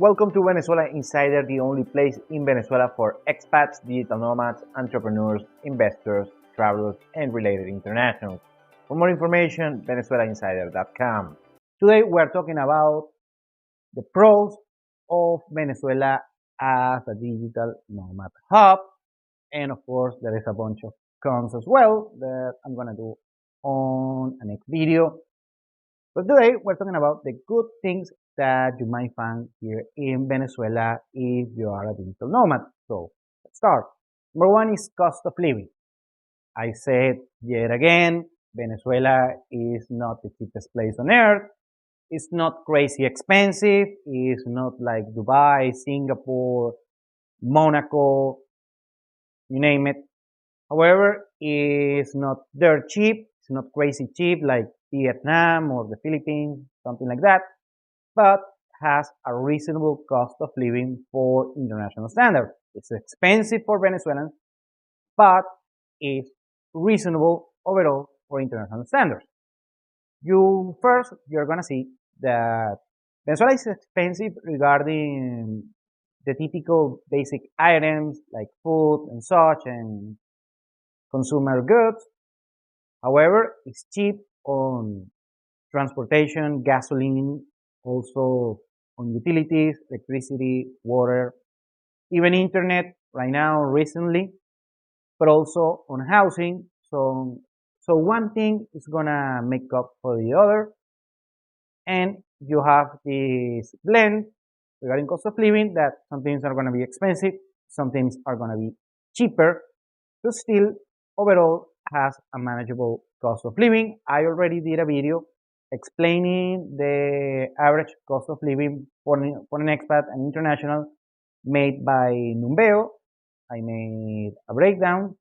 Welcome to Venezuela Insider, the only place in Venezuela for expats, digital nomads, entrepreneurs, investors, travelers, and related internationals. For more information, venezuelainsider.com. Today we are talking about the pros of Venezuela as a digital nomad hub. And of course, there is a bunch of cons as well that I'm going to do on a next video. But today we're talking about the good things that you might find here in Venezuela if you are a digital nomad. So let's start. Number one is cost of living. I said yet again, Venezuela is not the cheapest place on earth. It's not crazy expensive. It's not like Dubai, Singapore, Monaco, you name it. However, it's not dirt cheap. It's not crazy cheap like Vietnam or the Philippines, something like that, but has a reasonable cost of living for international standards. It's expensive for Venezuelans, but it's reasonable overall for international standards. You're gonna see that Venezuela is expensive regarding the typical basic items like food and such and consumer goods. However, it's cheap on transportation, gasoline, also on utilities, electricity, water, even internet right now recently, but also on housing. So one thing is gonna make up for the other, and you have this blend regarding cost of living that some things are gonna be expensive, some things are gonna be cheaper, but still overall has a manageable cost of living. I already did a video explaining the average cost of living for an expat and international made by Numbeo. I made a breakdown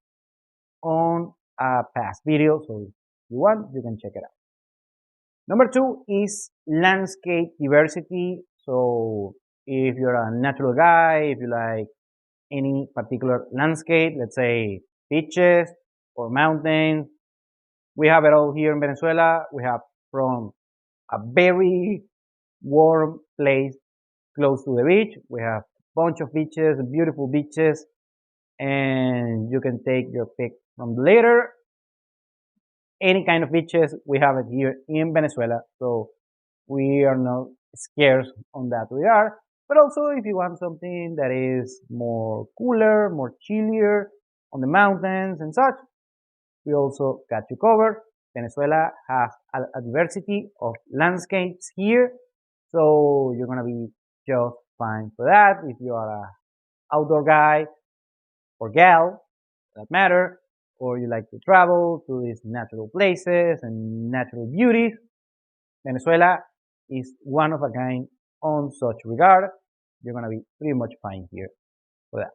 on a past video, so if you want, you can check it out. Number two is landscape diversity. So if you're a natural guy, if you like any particular landscape, let's say beaches or mountains, we have it all here in Venezuela. We have from a very warm place close to the beach. We have a bunch of beaches, beautiful beaches, and you can take your pick from the litter. Any kind of beaches, we have it here in Venezuela, so we are not scarce on that regard. But also, if you want something that is more cooler, more chillier on the mountains and such, we also got you covered. Venezuela has a diversity of landscapes here, so you're gonna be just fine for that. If you are a outdoor guy or gal, for that matter, or you like to travel to these natural places and natural beauties, Venezuela is one of a kind on such regard. You're gonna be pretty much fine here for that.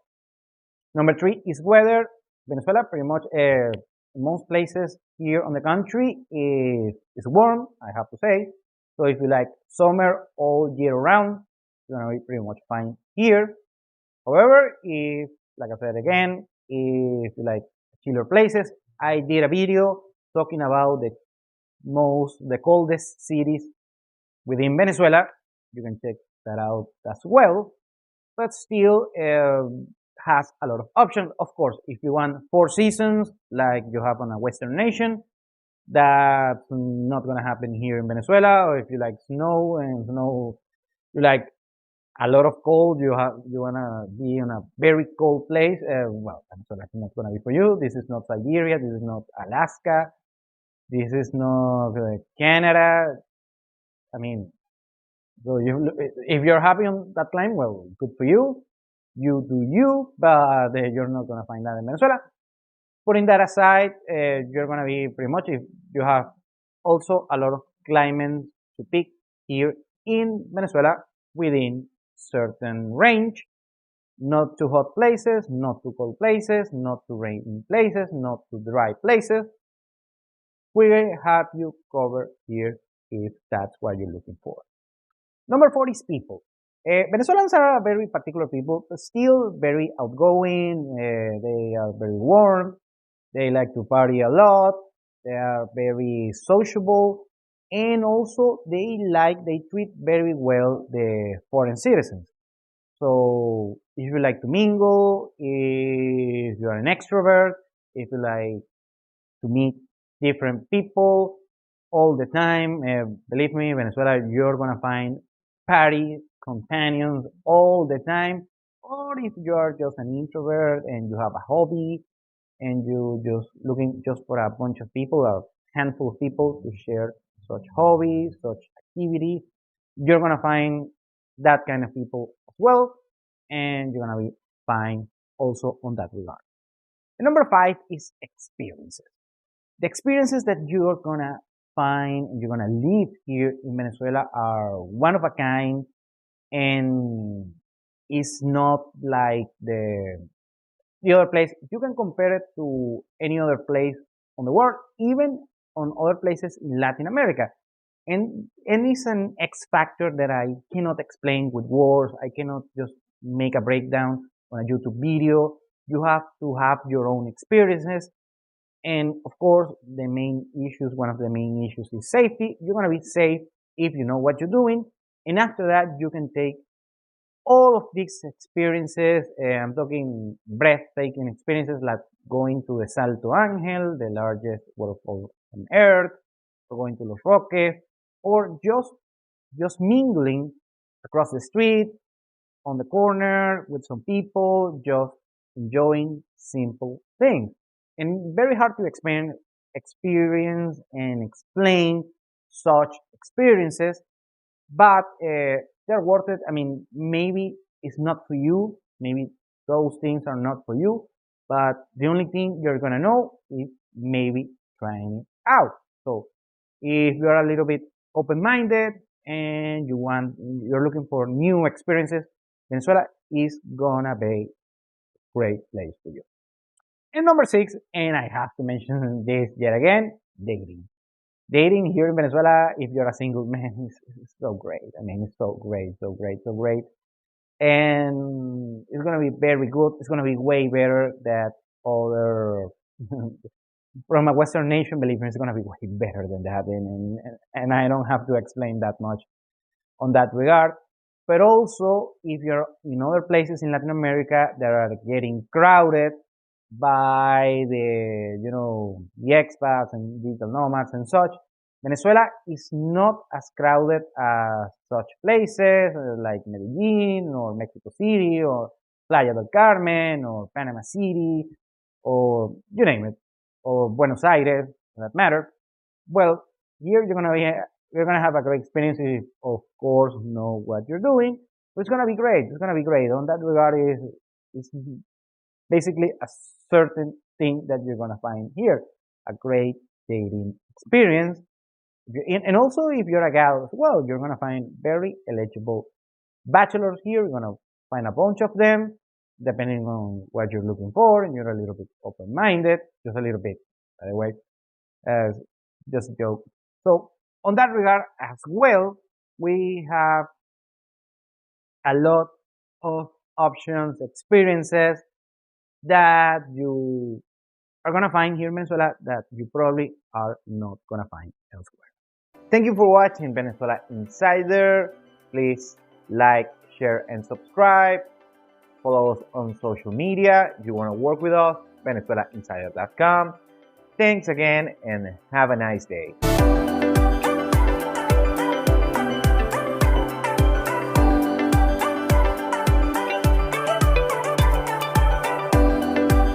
Number three is weather. Venezuela pretty much in most places here on the country is warm, I have to say. So if you like summer all year round, you're gonna be pretty much fine here. However, if, like I said again, if you like chillier places, I did a video talking about the coldest cities within Venezuela. You can check that out as well. But still has a lot of options. Of course, if you want 4 seasons like you have on a Western nation, that's not gonna happen here in Venezuela. Or if you like snow and you like a lot of cold, you wanna be in a very cold place. Well, Venezuela is not gonna be for you. This is not Siberia. This is not Alaska. This is not Canada. I mean, so if you're happy on that climate, well, good for you. You do you, but you're not gonna find that in Venezuela. Putting that aside, you're gonna be pretty much, if you have also a lot of climates to pick here in Venezuela within certain range. Not too hot places, not too cold places, not too rainy places, not too dry places. We have you covered here if that's what you're looking for. Number 4 is people. Venezuelans are very particular people, but still very outgoing. They are very warm. They like to party a lot. They are very sociable. And also they treat very well the foreign citizens. So if you like to mingle, if you're an extrovert, if you like to meet different people all the time, believe me, Venezuela, you're gonna find party companions all the time. Or if you're just an introvert and you have a hobby and you just looking just for a bunch of people, a handful of people to share such hobbies, such activities, you're gonna find that kind of people as well, and you're gonna be fine also on that regard. And number five is experiences. The experiences that you're gonna find and you're gonna live here in Venezuela are one of a kind, and it's not like the other place. You can compare it to any other place on the world, even on other places in Latin America. And it's an X factor that I cannot explain with words. I cannot just make a breakdown on a YouTube video. You have to have your own experiences. And of course, one of the main issues is safety. You're going to be safe if you know what you're doing. And after that, you can take all of these experiences. I'm talking breathtaking experiences like going to the Salto Ángel, the largest waterfall on earth, or going to Los Roques, or just mingling across the street, on the corner with some people, just enjoying simple things. And very hard to experience and explain such experiences, but they're worth it. I mean, maybe it's not for you. Maybe those things are not for you. But the only thing you're gonna know is maybe trying it out. So if you're a little bit open-minded and you're looking for new experiences, Venezuela is gonna be a great place for you. And number six, and I have to mention this yet again, dating. Dating here in Venezuela, if you're a single man, is so great. I mean, it's so great, so great, so great. And it's gonna be very good. It's gonna be way better than other from a Western nation. Believe me, it's gonna be way better than that. And I don't have to explain that much on that regard. But also, if you're in other places in Latin America that are getting crowded by the expats and digital nomads and such, Venezuela is not as crowded as such places like Medellin or Mexico City or Playa del Carmen or Panama City or you name it, or Buenos Aires for that matter. Well, here you're gonna have a great experience if, of course, know what you're doing. But it's gonna be great. It's gonna be great. On that regard, is basically a certain thing that you're gonna find here, a great dating experience. And also, if you're a gal as well, you're gonna find very eligible bachelors here. You're gonna find a bunch of them, depending on what you're looking for, and you're a little bit open-minded, just a little bit, by the way, as just a joke. So on that regard as well, we have a lot of options, experiences that you are gonna find here in Venezuela that you probably are not gonna find elsewhere. Thank you for watching Venezuela Insider. Please like, share, and subscribe. Follow us on social media. If you want to work with us, VenezuelaInsider.com. Thanks again and have a nice day.